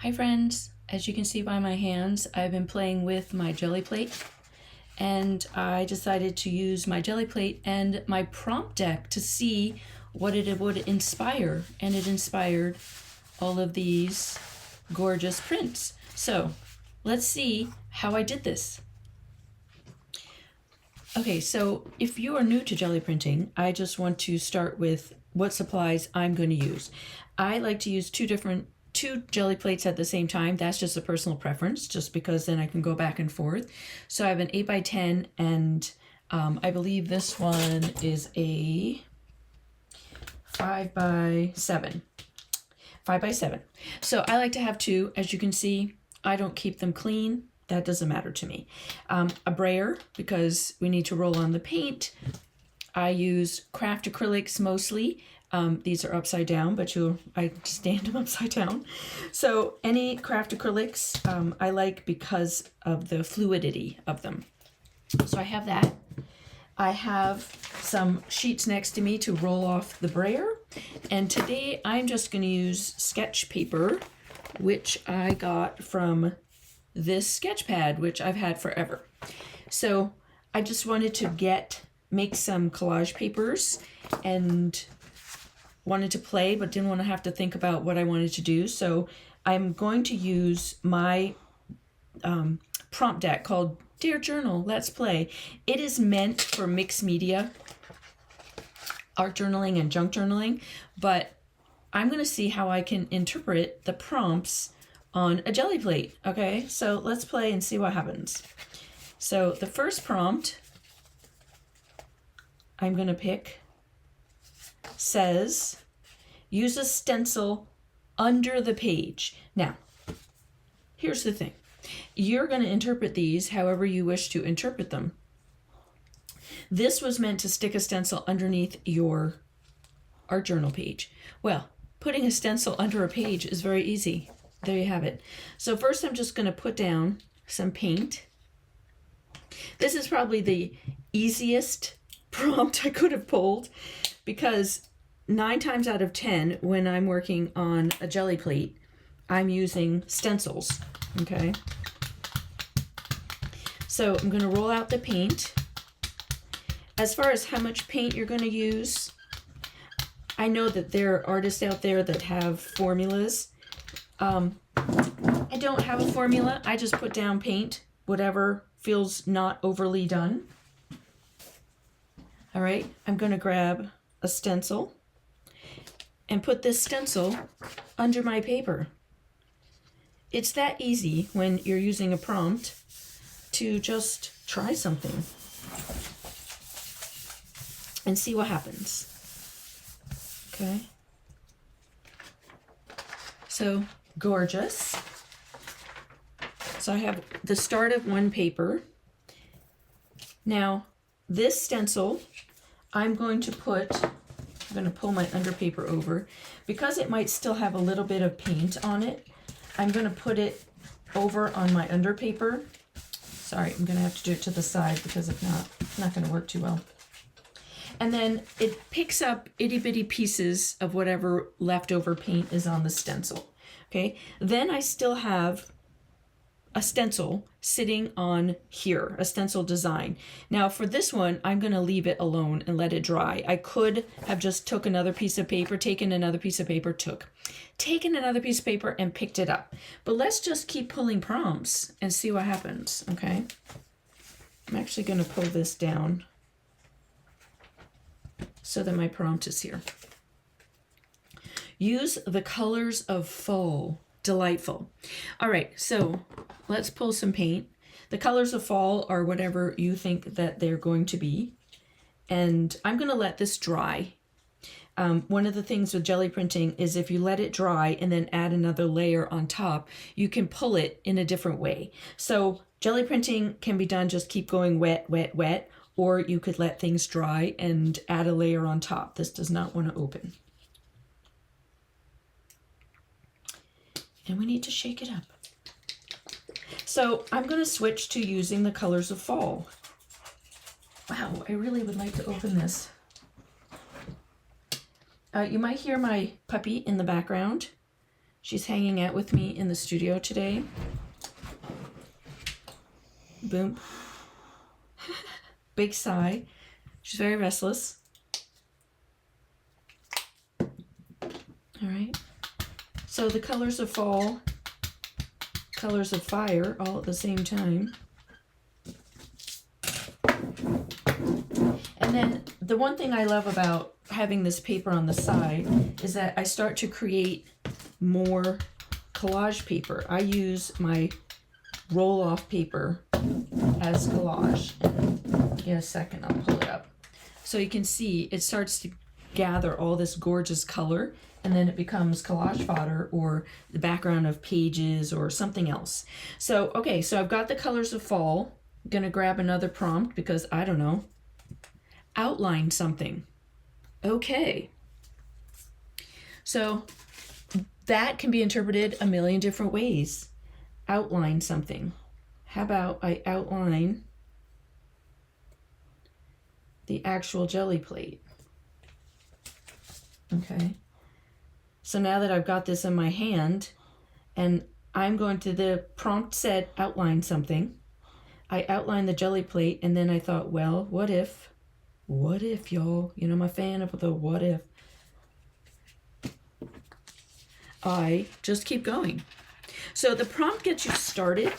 Hi friends, as you can see by my hands, I've been playing with my jelly plate, and I decided to use my jelly plate and my prompt deck to see what it would inspire, and it inspired all of these gorgeous prints. So let's see how I did this. Okay, so if you are new to jelly printing, I just want to start with what supplies I'm going to use. I like to use two jelly plates at the same time. That's just a personal preference, just because then I can go back and forth. So I have an 8x10, and I believe this one is a 5x7. 5x7. So I like to have two. As you can see, I don't keep them clean. That doesn't matter to me. A brayer, because we need to roll on the paint. I use craft acrylics mostly. These are upside down, but I stand them upside down. So any craft acrylics I like because of the fluidity of them. So I have that. I have some sheets next to me to roll off the brayer. And today I'm just going to use sketch paper, which I got from this sketch pad, which I've had forever. So I just wanted to make some collage papers, and wanted to play but didn't want to have to think about what I wanted to do. So I'm going to use my prompt deck called Dear Journal, Let's Play. It is meant for mixed media, art journaling and junk journaling, but I'm going to see how I can interpret the prompts on a jelly plate. Okay, so let's play and see what happens. So the first prompt I'm going to pick says, use a stencil under the page. Now, here's the thing. You're going to interpret these however you wish to interpret them. This was meant to stick a stencil underneath your art journal page. Well, putting a stencil under a page is very easy. There you have it. So first I'm just going to put down some paint. This is probably the easiest prompt I could have pulled, because 9 times out of 10 when I'm working on a jelly plate, I'm using stencils. Okay. So I'm going to roll out the paint. As far as how much paint you're going to use, I know that there are artists out there that have formulas. I don't have a formula. I just put down paint, whatever feels not overly done. All right, I'm going to grab a stencil and put this stencil under my paper. It's that easy when you're using a prompt to just try something and see what happens. Okay. So gorgeous. So I have the start of one paper. Now this stencil, I'm going to pull my underpaper over. Because it might still have a little bit of paint on it, I'm going to put it over on my underpaper. Sorry, I'm going to have to do it to the side, because if not, it's not going to work too well. And then it picks up itty bitty pieces of whatever leftover paint is on the stencil. Okay, then I still have a stencil sitting on here, a stencil design. Now for this one, I'm going to leave it alone and let it dry. I could have just taken another piece of paper and picked it up. But let's just keep pulling prompts and see what happens, okay? I'm actually going to pull this down so that my prompt is here. Use the colors of fall. Delightful. All right, so let's pull some paint. The colors of fall are whatever you think that they're going to be. And I'm going to let this dry. One of the things with jelly printing is if you let it dry and then add another layer on top, you can pull it in a different way. So jelly printing can be done, just keep going wet, wet, wet, or you could let things dry and add a layer on top. This does not want to open. And we need to shake it up. So I'm going to switch to using the colors of fall. Wow, I really would like to open this. You might hear my puppy in the background. She's hanging out with me in the studio today. Boom. Big sigh. She's very restless. All right. So the colors of fall, colors of fire, all at the same time. And then the one thing I love about having this paper on the side is that I start to create more collage paper. I use my roll-off paper as collage. Give me a second, I'll pull it up. So you can see it starts to gather all this gorgeous color, and then it becomes collage fodder or the background of pages or something else. So, okay, so I've got the colors of fall. I'm gonna grab another prompt because I don't know. Outline something. Okay. So that can be interpreted a million different ways. Outline something. How about I outline the actual jelly plate? Okay. So now that I've got this in my hand, and I'm going to, the prompt said outline something. I outlined the jelly plate, and then I thought, well, what if, y'all? You know, I'm a fan of the what if. I just keep going. So the prompt gets you started.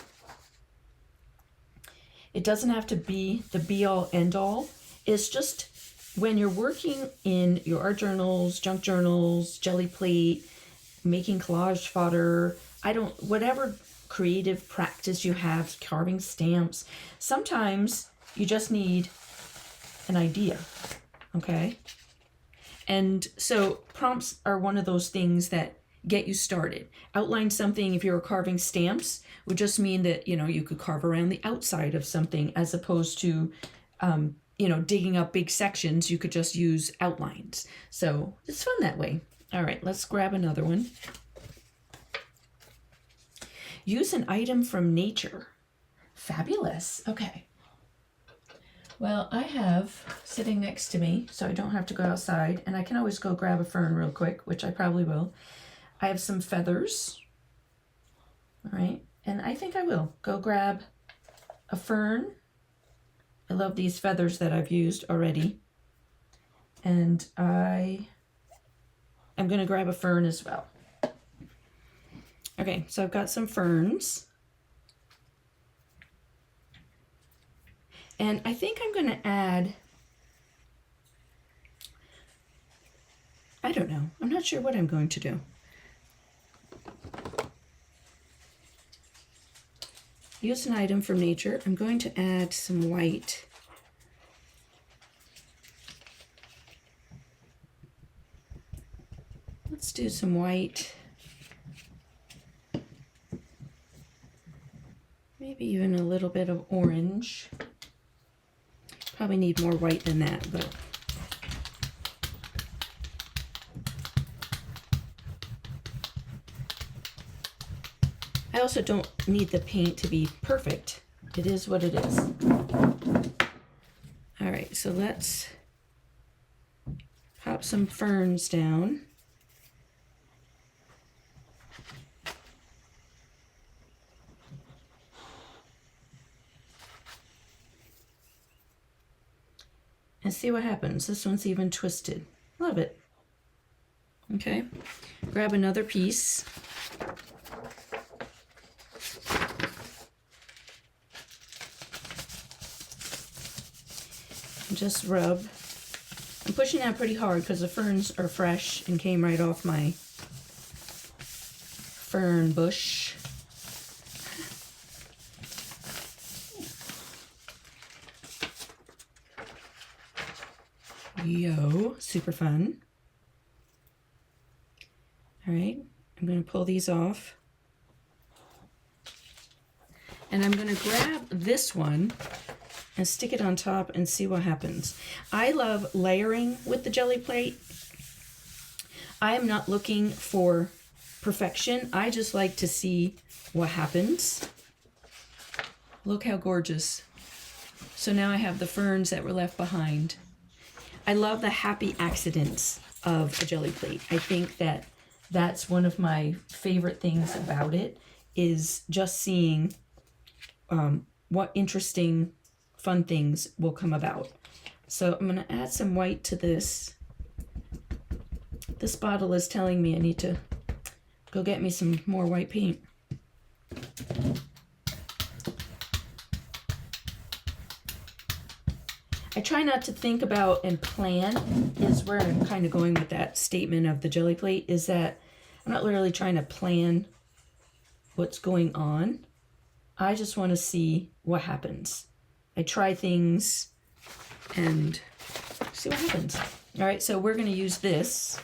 It doesn't have to be the be-all, end-all. It's just when you're working in your art journals, junk journals, jelly plate, making collage fodder, whatever creative practice you have, carving stamps, sometimes you just need an idea, okay? And so prompts are one of those things that get you started. Outline something, if you're carving stamps, would just mean that, you know, you could carve around the outside of something as opposed to, you know, digging up big sections. You could just use outlines. So it's fun that way. All right, let's grab another one. Use an item from nature. Fabulous. Okay. Well, I have sitting next to me, so I don't have to go outside, and I can always go grab a fern real quick, which I probably will. I have some feathers. All right, and I think I will go grab a fern. I love these feathers that I've used already. And I am going to grab a fern as well. Okay, so I've got some ferns. And I think I'm going to add, I don't know. I'm not sure what I'm going to do. Use an item from nature. I'm going to add some white. Let's do some white. Maybe even a little bit of orange. Probably need more white than that, but I also don't need the paint to be perfect. It is what it is. All right, so let's pop some ferns down. And see what happens. This one's even twisted. Love it. Okay, grab another piece. Just rub. I'm pushing that pretty hard because the ferns are fresh and came right off my fern bush. Yo, super fun. All right, I'm going to pull these off. And I'm going to grab this one and stick it on top and see what happens. I love layering with the jelly plate. I am not looking for perfection. I just like to see what happens. Look how gorgeous. So now I have the ferns that were left behind. I love the happy accidents of a jelly plate. I think that That's one of my favorite things about it, is just seeing what interesting, fun things will come about. So I'm going to add some white to this. This bottle is telling me I need to go get me some more white paint. I try not to think about and plan, is where I'm kind of going with that statement of the jelly plate, is that I'm not really trying to plan what's going on. I just want to see what happens. I try things and see what happens. All right, so we're going to use this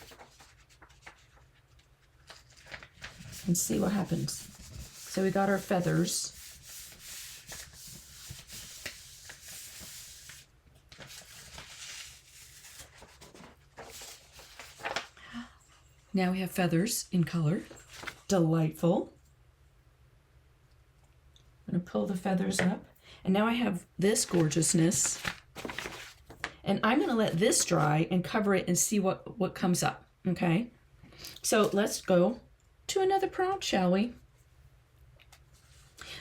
and see what happens. So we got our feathers. Now we have feathers in color. Delightful. I'm going to pull the feathers up. And now I have this gorgeousness. And I'm going to let this dry and cover it and see what comes up. Okay? So let's go to another prompt, shall we?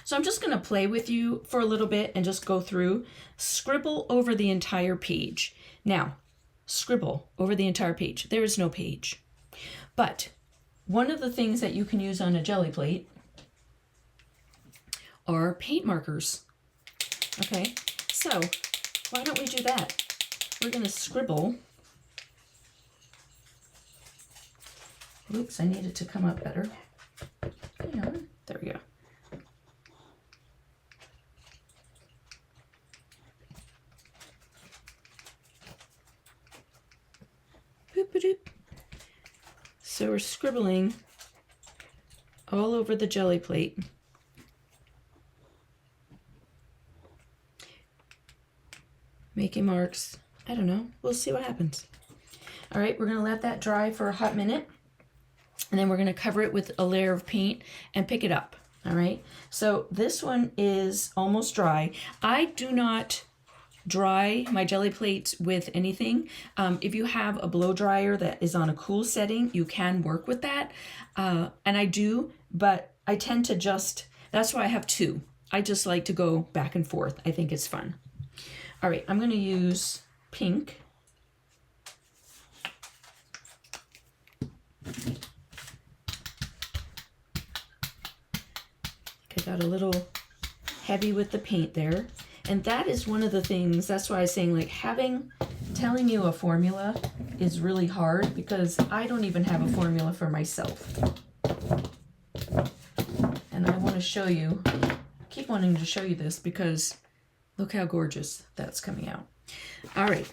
So I'm just going to play with you for a little bit and just go through. Scribble over the entire page. Now, scribble over the entire page. There is no page. But one of the things that you can use on a jelly plate are paint markers. Okay, so why don't we do that? We're going to scribble. Oops, I need it to come up better. Hang on, there we go. Boop-a-doop. So we're scribbling all over the jelly plate. Making marks. I don't know. We'll see what happens. All right, we're going to let that dry for a hot minute. And then we're going to cover it with a layer of paint and pick it up. All right, so this one is almost dry. I do not dry my jelly plates with anything. If you have a blow dryer that is on a cool setting, you can work with that. And I do, but I tend to just, that's why I have two. I just like to go back and forth. I think it's fun. All right, I'm going to use pink. I got a little heavy with the paint there. And that is one of the things, that's why I was saying, like, telling you a formula is really hard, because I don't even have a formula for myself. And I want to show you, keep wanting to show you this, because look how gorgeous that's coming out. All right.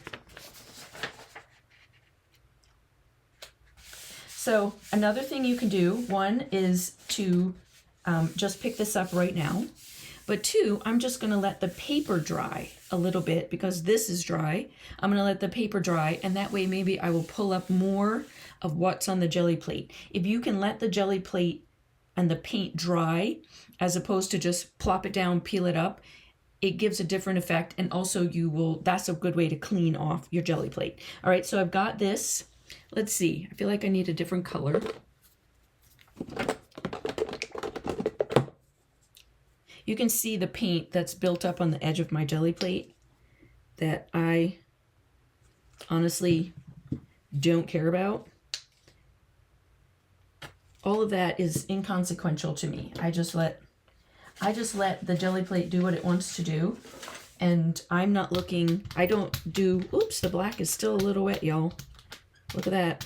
So another thing you can do, one is to just pick this up right now. But two, I'm just going to let the paper dry a little bit, because this is dry. I'm going to let the paper dry, and that way maybe I will pull up more of what's on the jelly plate. If you can let the jelly plate and the paint dry, as opposed to just plop it down, peel it up, it gives a different effect. And also that's a good way to clean off your jelly plate. All right, so I've got this. Let's see. I feel like I need a different color. You can see the paint that's built up on the edge of my jelly plate that I honestly don't care about. All of that is inconsequential to me. I just let the jelly plate do what it wants to do. And I'm not looking, I don't do, oops, the black is still a little wet, y'all. Look at that.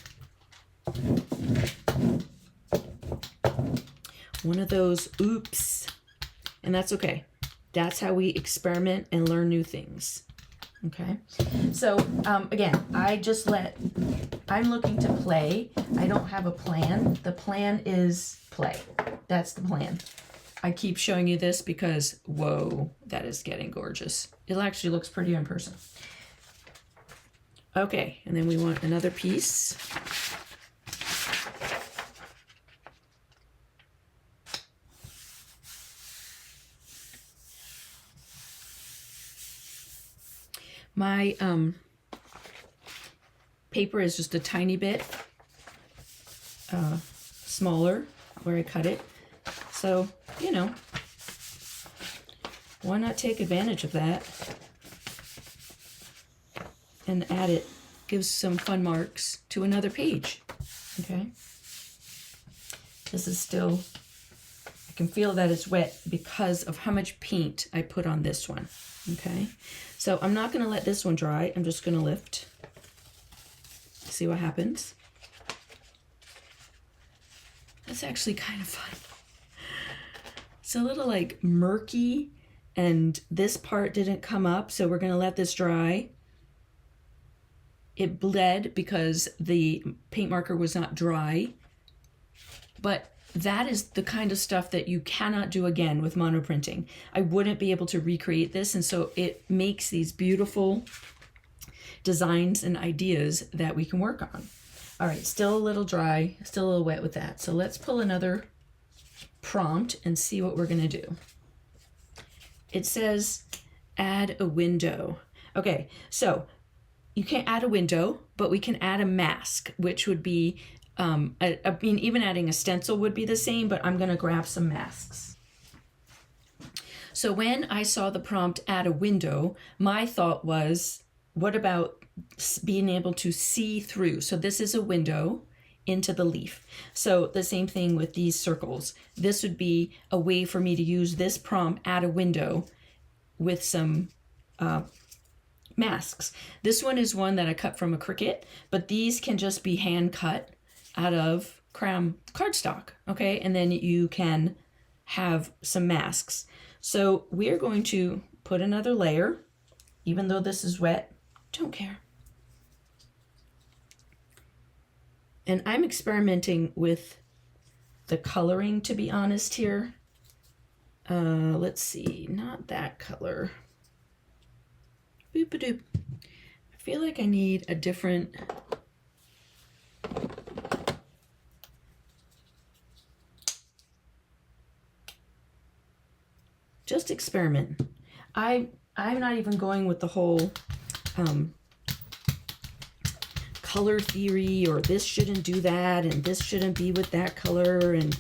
One of those oops. And that's okay. That's how we experiment and learn new things. Okay. So again, I'm looking to play. I don't have a plan. The plan is play. That's the plan. I keep showing you this because, whoa, that is getting gorgeous. It actually looks pretty in person. Okay, and then we want another piece. My paper is just a tiny bit smaller where I cut it. So, you know, why not take advantage of that and add it? Gives some fun marks to another page. Okay. This is still, I can feel that it's wet because of how much paint I put on this one. Okay. So I'm not going to let this one dry. I'm just going to lift. See what happens. That's actually kind of fun. It's a little like murky, and this part didn't come up, so we're going to let this dry. It bled because the paint marker was not dry, but that is the kind of stuff that you cannot do again with monoprinting. I wouldn't be able to recreate this, and so it makes these beautiful designs and ideas that we can work on. All right, still a little dry, still a little wet with that. So let's pull another prompt and see what we're gonna do. It says add a window. Okay, so you can't add a window, but we can add a mask, which would be, I mean, even adding a stencil would be the same, but I'm gonna grab some masks. So when I saw the prompt add a window, my thought was, what about being able to see through? So this is a window into the leaf. So the same thing with these circles. This would be a way for me to use this prompt, add a window, with some masks. This one is one that I cut from a Cricut, but these can just be hand cut out of cardstock, okay? And then you can have some masks. So we're going to put another layer, even though this is wet, don't care. And I'm experimenting with the coloring, to be honest here. Let's see, not that color. Boop-a-doop. I feel like I need a different... Just experiment. I'm not even going with the whole color theory, or this shouldn't do that and this shouldn't be with that color. And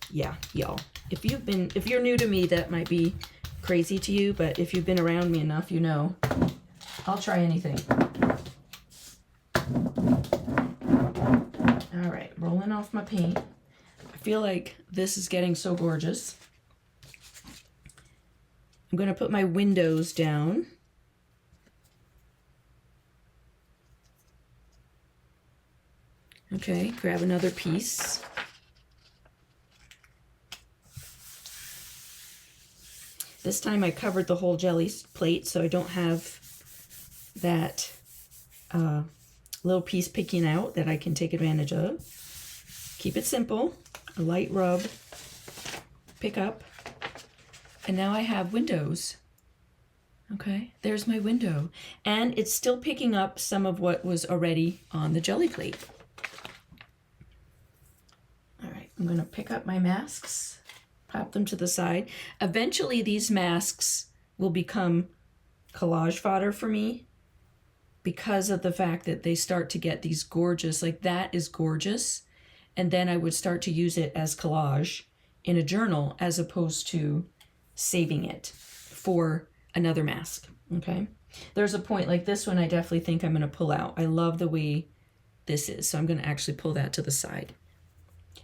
yeah, y'all, if you're new to me, that might be crazy to you, but if you've been around me enough, you know I'll try anything. All right, rolling off my paint. I feel like this is getting so gorgeous. I'm going to put my windows down. Okay, grab another piece. This time I covered the whole jelly plate, so I don't have that little piece picking out that I can take advantage of. Keep it simple, a light rub, pick up, and now I have windows. Okay, there's my window. And it's still picking up some of what was already on the jelly plate. All right, I'm gonna pick up my masks, pop them to the side. Eventually these masks will become collage fodder for me because of the fact that they start to get these gorgeous, like that is gorgeous. And then I would start to use it as collage in a journal as opposed to saving it for another mask, okay? There's a point like this one I definitely think I'm gonna pull out. I love the way this is, so I'm gonna actually pull that to the side.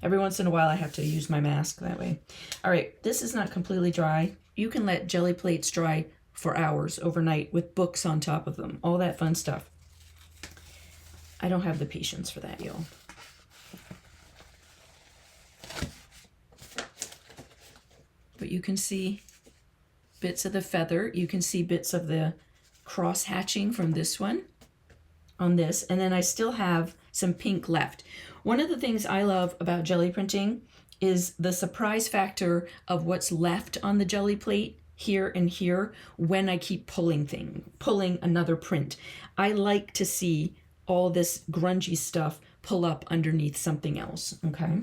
Every once in a while I have to use my mask that way. All right, this is not completely dry. You can let jelly plates dry for hours overnight with books on top of them, all that fun stuff. I don't have the patience for that, y'all. But you can see bits of the feather. You can see bits of the cross hatching from this one on this. And then I still have some pink left. One of the things I love about jelly printing is the surprise factor of what's left on the jelly plate here and here when I keep pulling another print. I like to see all this grungy stuff pull up underneath something else, okay?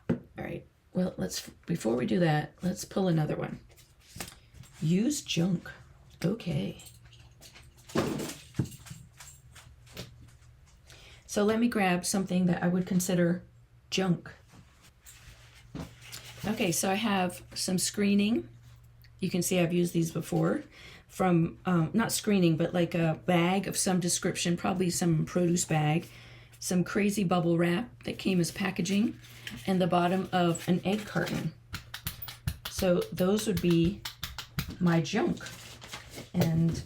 All right. Well, before we do that, let's pull another one. Use junk. Okay. So let me grab something that I would consider junk. Okay, so I have some screening. You can see I've used these before from, not screening, but like a bag of some description, probably some produce bag, some crazy bubble wrap that came as packaging, and the bottom of an egg carton. So those would be my junk. And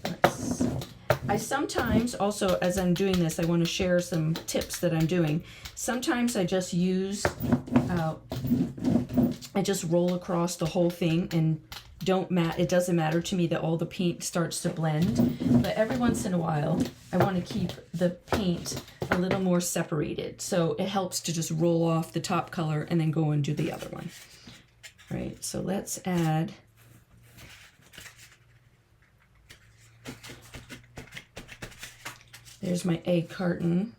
I sometimes also, as I'm doing this, I want to share some tips that I'm doing. Sometimes I just use, I just roll across the whole thing and it doesn't matter to me that all the paint starts to blend. But every once in a while, I want to keep the paint a little more separated. So it helps to just roll off the top color and then go and do the other one. All right, so let's add there's my egg carton.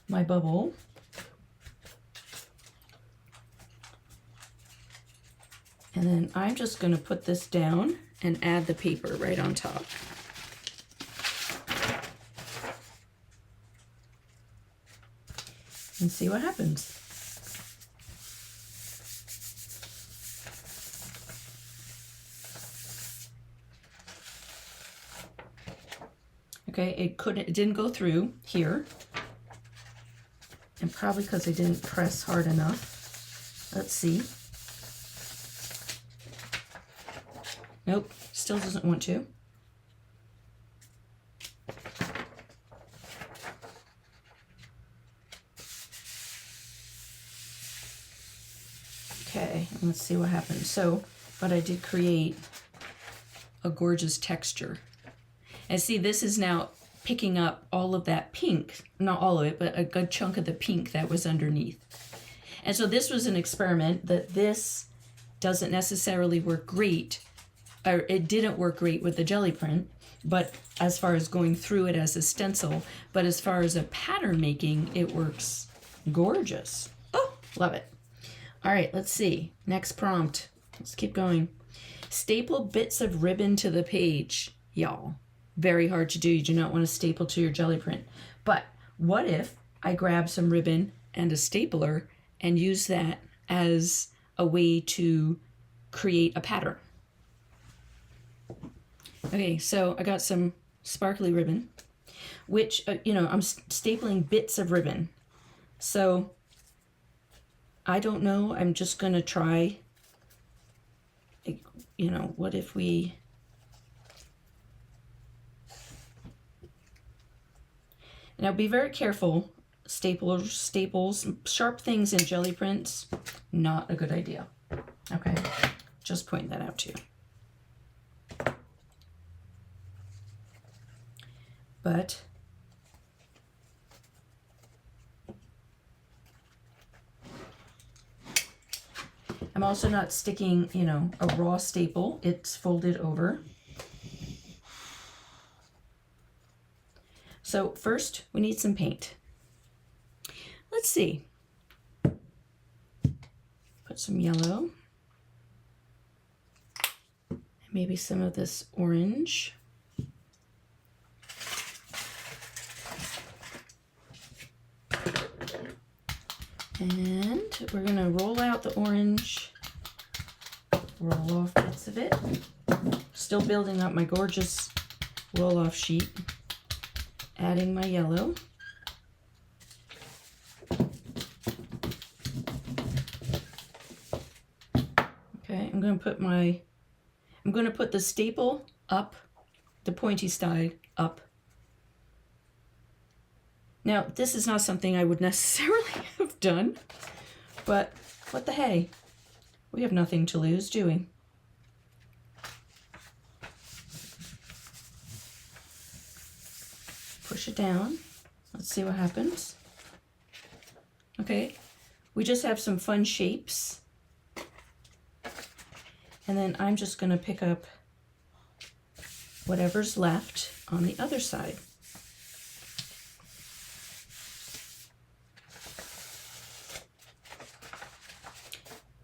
My bubble. And then I'm just going to put this down and add the paper right on top. And see what happens. Okay, it didn't go through here. And probably because I didn't press hard enough. Let's see. Nope, still doesn't want to. Okay, let's see what happens. So, but I did create a gorgeous texture. And see, this is now picking up all of that pink, not all of it, but a good chunk of the pink that was underneath. And so this was an experiment that this doesn't necessarily work great, or it didn't work great with the jelly print, but as far as going through it as a stencil, but as far as a pattern making, it works gorgeous. Oh, love it. All right, let's see. Next prompt. Let's keep going. Staple bits of ribbon to the page, y'all. Very hard to do. You do not want to staple to your jelly print. But what if I grab some ribbon and a stapler and use that as a way to create a pattern? Okay, so I got some sparkly ribbon, which, I'm stapling bits of ribbon. So I don't know. I'm just going to try, what if we... Now be very careful. Staples, sharp things in jelly prints, not a good idea. Okay, just point that out to you. But I'm also not sticking, a raw staple. It's folded over. So first, we need some paint. Let's see. Put some yellow. Maybe some of this orange. And we're going to roll out the orange, roll off bits of it. Still building up my gorgeous roll-off sheet. Adding my yellow. Okay, I'm going to put the staple up, the pointy side up. Now, this is not something I would necessarily have done, but what the hey? We have nothing to lose, do we? Push it down. Let's see what happens. Okay, we just have some fun shapes. And then I'm just going to pick up whatever's left on the other side.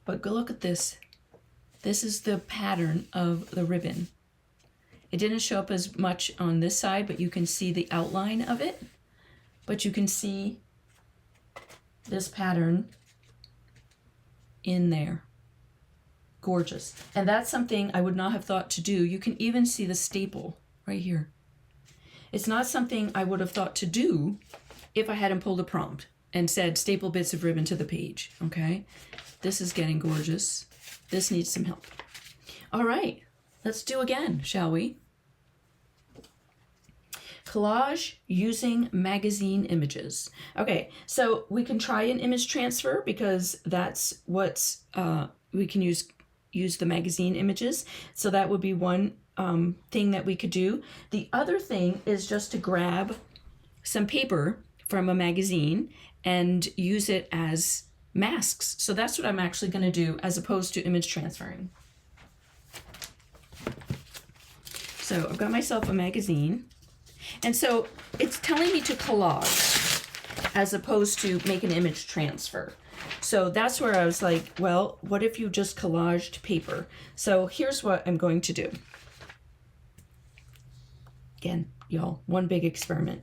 But go look at this. This is the pattern of the ribbon. It didn't show up as much on this side, but you can see the outline of it. But you can see this pattern in there. Gorgeous. And that's something I would not have thought to do. You can even see the staple right here. It's not something I would have thought to do if I hadn't pulled a prompt and said staple bits of ribbon to the page, okay? This is getting gorgeous. This needs some help. All right, let's do again, shall we? Collage using magazine images. Okay, so we can try an image transfer because that's what's, we can use the magazine images. So that would be one thing that we could do. The other thing is just to grab some paper from a magazine and use it as masks. So that's what I'm actually going to do as opposed to image transferring. So I've got myself a magazine. And so it's telling me to collage as opposed to make an image transfer. So that's where I was like, well, what if you just collaged paper? So here's what I'm going to do. Again, y'all, one big experiment.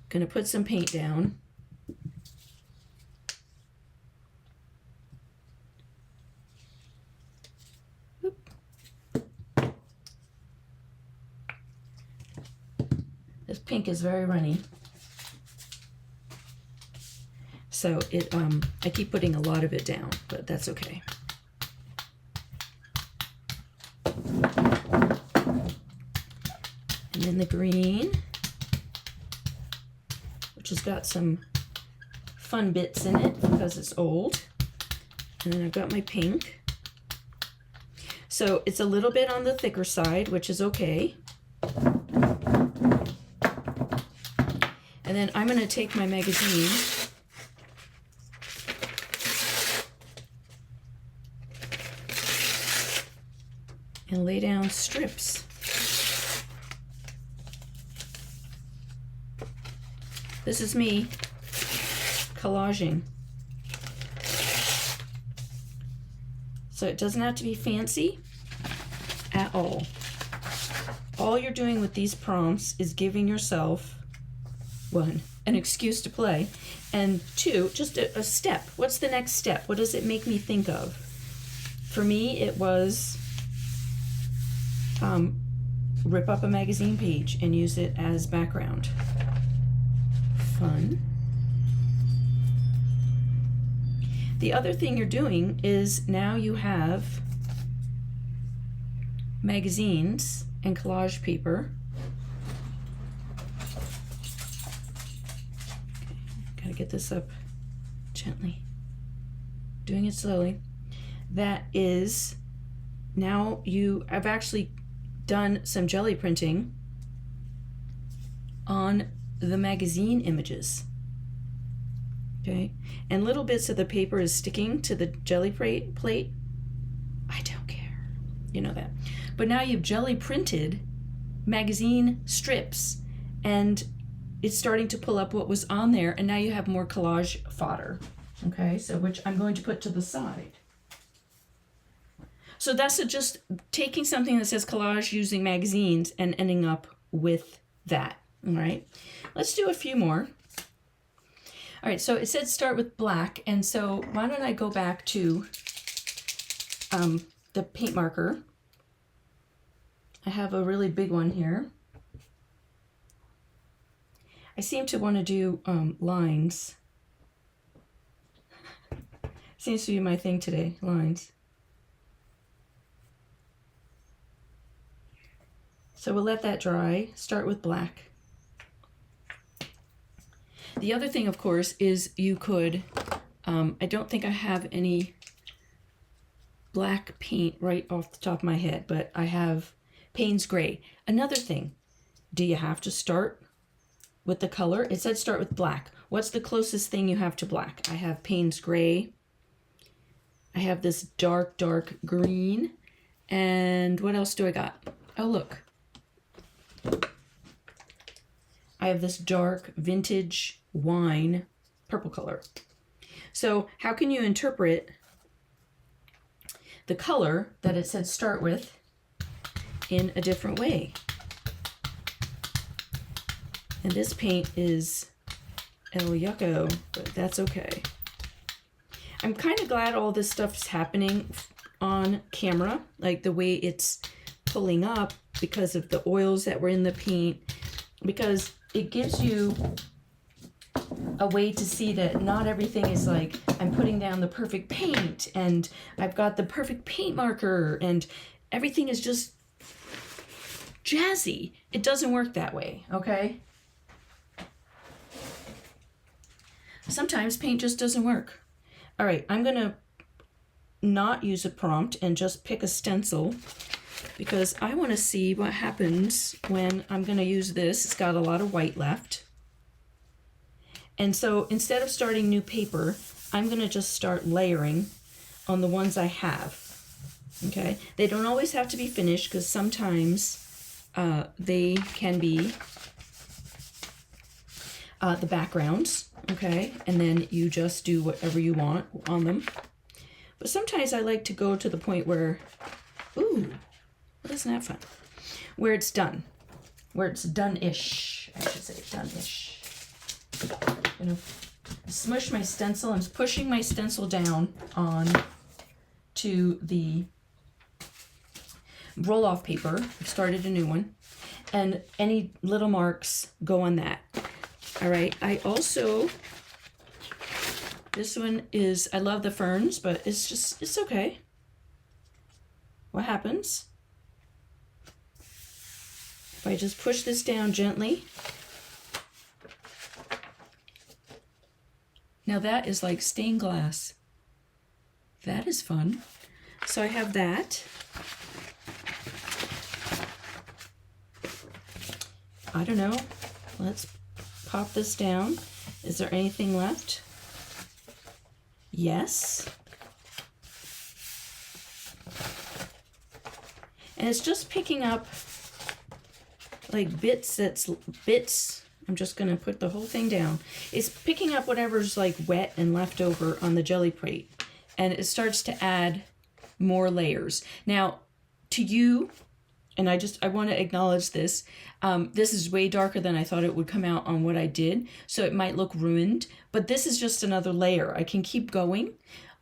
Gonna put some paint down. This pink is very runny. So it, I keep putting a lot of it down, but that's okay. And then the green, which has got some fun bits in it because it's old. And then I've got my pink. So it's a little bit on the thicker side, which is okay. And then I'm going to take my magazine and lay down strips. This is me collaging. So it doesn't have to be fancy at all. All you're doing with these prompts is giving yourself, one, an excuse to play, and two, just a step. What's the next step? What does it make me think of? For me, it was rip up a magazine page and use it as background. Fun. The other thing you're doing is now you have magazines and collage paper. Gotta get this up gently. Doing it slowly. That is, now I've actually done some jelly printing on the magazine images. Okay, and little bits of the paper is sticking to the jelly plate. I don't care, you know that. But now you've jelly printed magazine strips and it's starting to pull up what was on there, and now you have more collage fodder. Okay, so which I'm going to put to the side. So that's just taking something that says collage using magazines and ending up with that. All right, let's do a few more. All right, so it said start with black, and so why don't I go back to the paint marker. I have a really big one here. I seem to want to do lines. Seems to be my thing today, lines. So we'll let that dry, start with black. The other thing, of course, is you could, I don't think I have any black paint right off the top of my head, but I have Payne's Gray. Another thing, do you have to start with the color? It said start with black. What's the closest thing you have to black? I have Payne's Gray. I have this dark, dark green. And what else do I got? Oh, look. I have this dark vintage wine purple color. So how can you interpret the color that it said start with in a different way. And this paint is El Yucco, but that's okay. I'm kind of glad all this stuff is happening on camera, like the way it's pulling up because of the oils that were in the paint, because it gives you a way to see that not everything is like I'm putting down the perfect paint and I've got the perfect paint marker and everything is just jazzy. It doesn't work that way, okay? Sometimes paint just doesn't work. All right, I'm gonna not use a prompt and just pick a stencil because I want to see what happens when I'm going to use this. It's got a lot of white left. And so instead of starting new paper, I'm going to just start layering on the ones I have. Okay, they don't always have to be finished because sometimes they can be the backgrounds, okay? And then you just do whatever you want on them. But sometimes I like to go to the point where, ooh, isn't that fun? Where it's done. Where it's done-ish. I should say done-ish. I'm gonna smush my stencil. I'm pushing my stencil down on to the roll-off paper. I've started a new one. And any little marks go on that. All right, I also, this one is, I love the ferns, but it's okay. What happens? If I just push this down gently. Now that is like stained glass. That is fun. So I have that. I don't know. Let's pop this down. Is there anything left? Yes. And it's just picking up like bits, I'm just gonna put the whole thing down. It's picking up whatever's like wet and left over on the jelly plate. And it starts to add more layers. Now, to you, and I want to acknowledge this, this is way darker than I thought it would come out on what I did, so it might look ruined, but this is just another layer. I can keep going,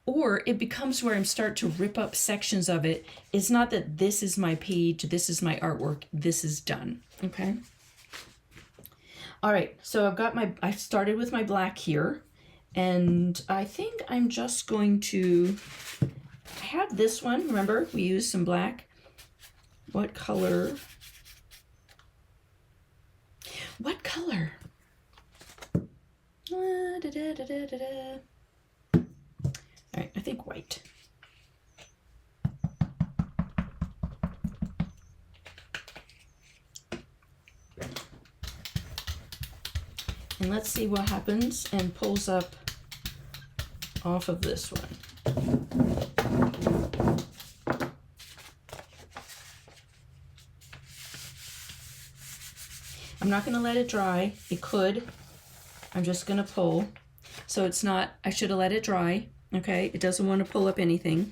or it becomes where I'm start to rip up sections of it. It's not that this is my page, this is my artwork, this is done, okay? All right, so I started with my black here, and I think I'm just going to, I have this one, remember, we used some black. What color? What color? All right, I think white. And let's see what happens and pulls up off of this one. I'm not going to let it dry. It could. I'm just going to pull. So it's not, I should have let it dry. Okay, it doesn't want to pull up anything.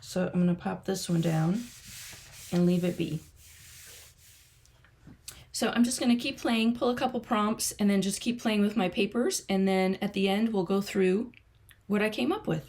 So I'm going to pop this one down and leave it be. So I'm just going to keep playing, pull a couple prompts, and then just keep playing with my papers. And then at the end, we'll go through what I came up with.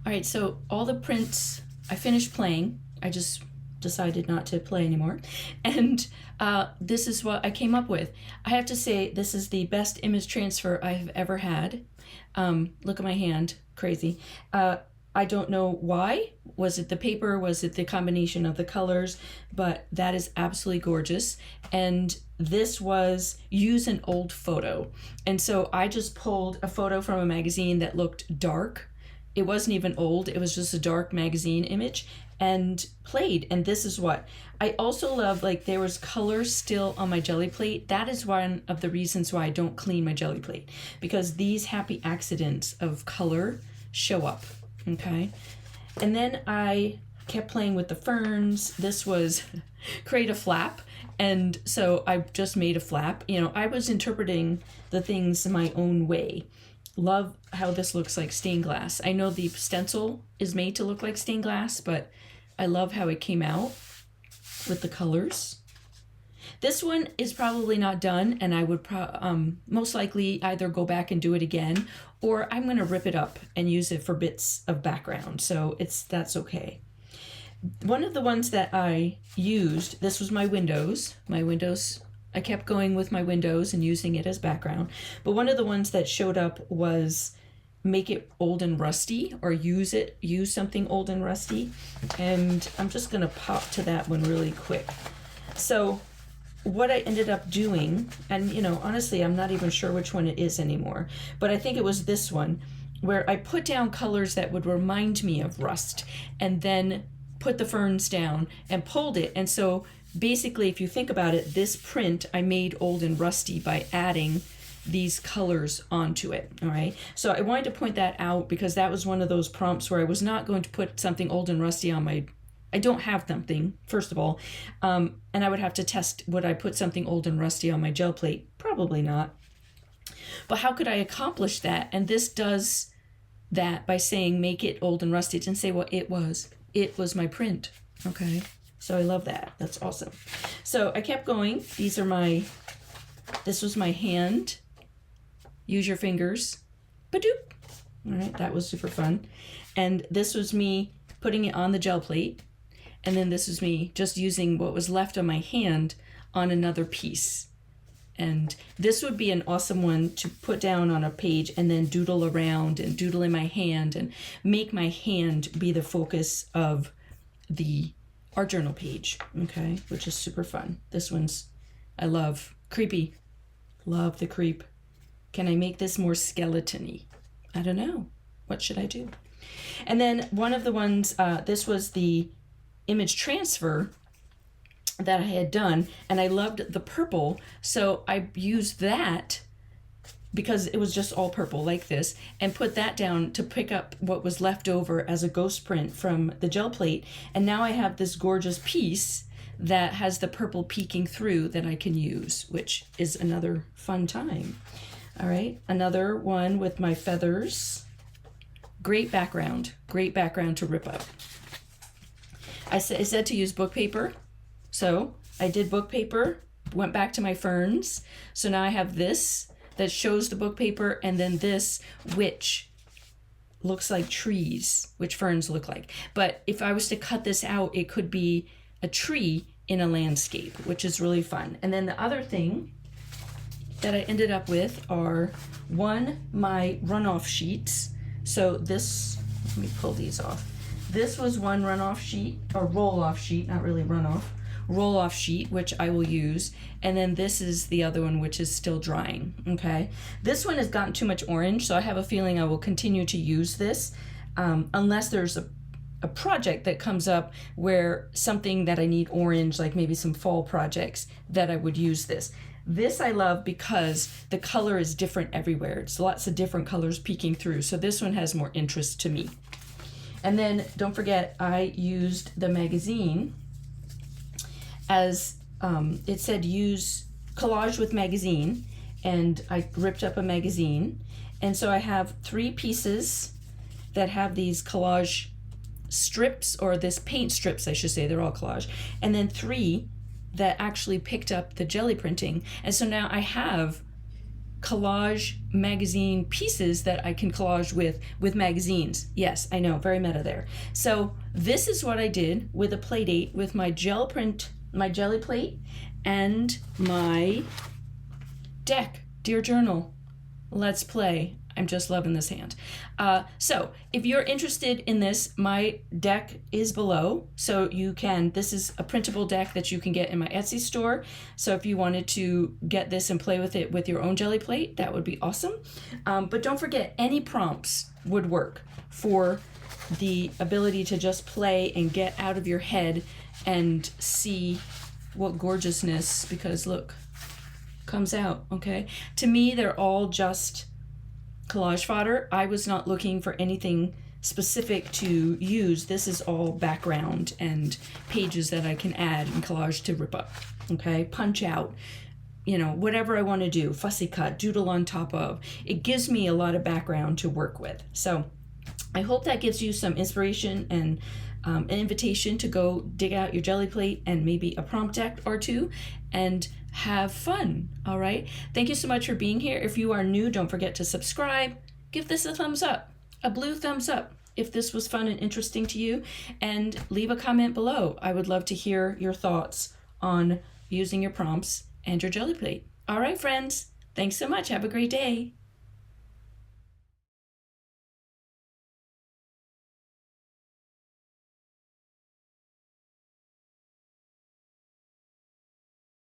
All right, so all the prints, I finished playing. I just decided not to play anymore. And this is what I came up with. I have to say, this is the best image transfer I've ever had. Look at my hand, crazy. I don't know why. Was it the paper? Was it the combination of the colors? But that is absolutely gorgeous. And this was use an old photo. And so I just pulled a photo from a magazine that looked dark. It wasn't even old. It was just a dark magazine image and played. And this is what I also love. Like, there was color still on my Gelli plate. That is one of the reasons why I don't clean my Gelli plate, because these happy accidents of color show up. Okay. And then I kept playing with the ferns. This was create a flap. And so I just made a flap. You know, I was interpreting the things my own way. Love how this looks like stained glass. I know the stencil is made to look like stained glass, but I love how it came out with the colors. This one is probably not done, and I would most likely either go back and do it again, or I'm going to rip it up and use it for bits of background. So that's okay. One of the ones that I used, this was my windows. I kept going with my windows and using it as background. But one of the ones that showed up was make it old and rusty, or use something old and rusty. And I'm just going to pop to that one really quick. So what I ended up doing, and you know, honestly, I'm not even sure which one it is anymore, but I think it was this one, where I put down colors that would remind me of rust, and then put the ferns down and pulled it. And so basically, if you think about it, this print I made old and rusty by adding these colors onto it. All right. So I wanted to point that out because that was one of those prompts where I was not going to put something old and rusty on my, I don't have something, first of all. And I would have to test, would I put something old and rusty on my gel plate? Probably not. But how could I accomplish that? And this does that by saying, make it old and rusty. It didn't say what it was. It was my print. Okay. So I love that. That's awesome. So I kept going. This was my hand. Use your fingers. Ba-doop. All right. That was super fun. And this was me putting it on the gel plate. And then this was me just using what was left on my hand on another piece. And this would be an awesome one to put down on a page and then doodle around and doodle in my hand and make my hand be the focus of the art journal page, okay, which is super fun. This one's, I love. Creepy. Love the creep. Can I make this more skeleton-y? I don't know. What should I do? And then one of the ones, this was the image transfer that I had done, and I loved the purple, so I used that because it was just all purple like this, and put that down to pick up what was left over as a ghost print from the gel plate. And now I have this gorgeous piece that has the purple peeking through that I can use, which is another fun time. All right, another one with my feathers. Great background to rip up. I said to use book paper, so I did book paper, went back to my ferns. So now I have this that shows the book paper, and then this, which looks like trees, which ferns look like. But if I was to cut this out, it could be a tree in a landscape, which is really fun. And then the other thing that I ended up with are my runoff sheets. So this, let me pull these off. This was one runoff sheet, or roll-off sheet, not really runoff, roll-off sheet, which I will use. And then this is the other one, which is still drying, okay? This one has gotten too much orange, so I have a feeling I will continue to use this unless there's a project that comes up where something that I need orange, like maybe some fall projects, that I would use this. This I love because the color is different everywhere. It's lots of different colors peeking through, so this one has more interest to me. And then don't forget, I used the magazine as it said use collage with magazine, and I ripped up a magazine. And so I have 3 pieces that have these collage strips, or this paint strips, I should say, they're all collage, and then 3 that actually picked up the Gelli printing. And so now I have collage magazine pieces that I can collage with magazines. Yes, I know, very meta there. So this is what I did with a play date with my gel print, my Gelli plate, and my deck. Dear Journal, let's play. I'm just loving this hand. So if you're interested in this, my deck is below. So you can, this is a printable deck that you can get in my Etsy store. So if you wanted to get this and play with it with your own Gelli plate, that would be awesome. But don't forget, any prompts would work for the ability to just play and get out of your head and see what gorgeousness, because look, comes out, okay? To me, they're all just collage fodder. I was not looking for anything specific to use. This is all background and pages that I can add and collage to rip up, okay? Punch out, you know, whatever I want to do, fussy cut, doodle on top of. It gives me a lot of background to work with. So I hope that gives you some inspiration and an invitation to go dig out your Gelli plate and maybe a prompt deck or two and have fun. All right. Thank you so much for being here. If you are new, don't forget to subscribe. Give this a thumbs up, a blue thumbs up if this was fun and interesting to you, and leave a comment below. I would love to hear your thoughts on using your prompts and your Gelli plate. All right, friends. Thanks so much. Have a great day.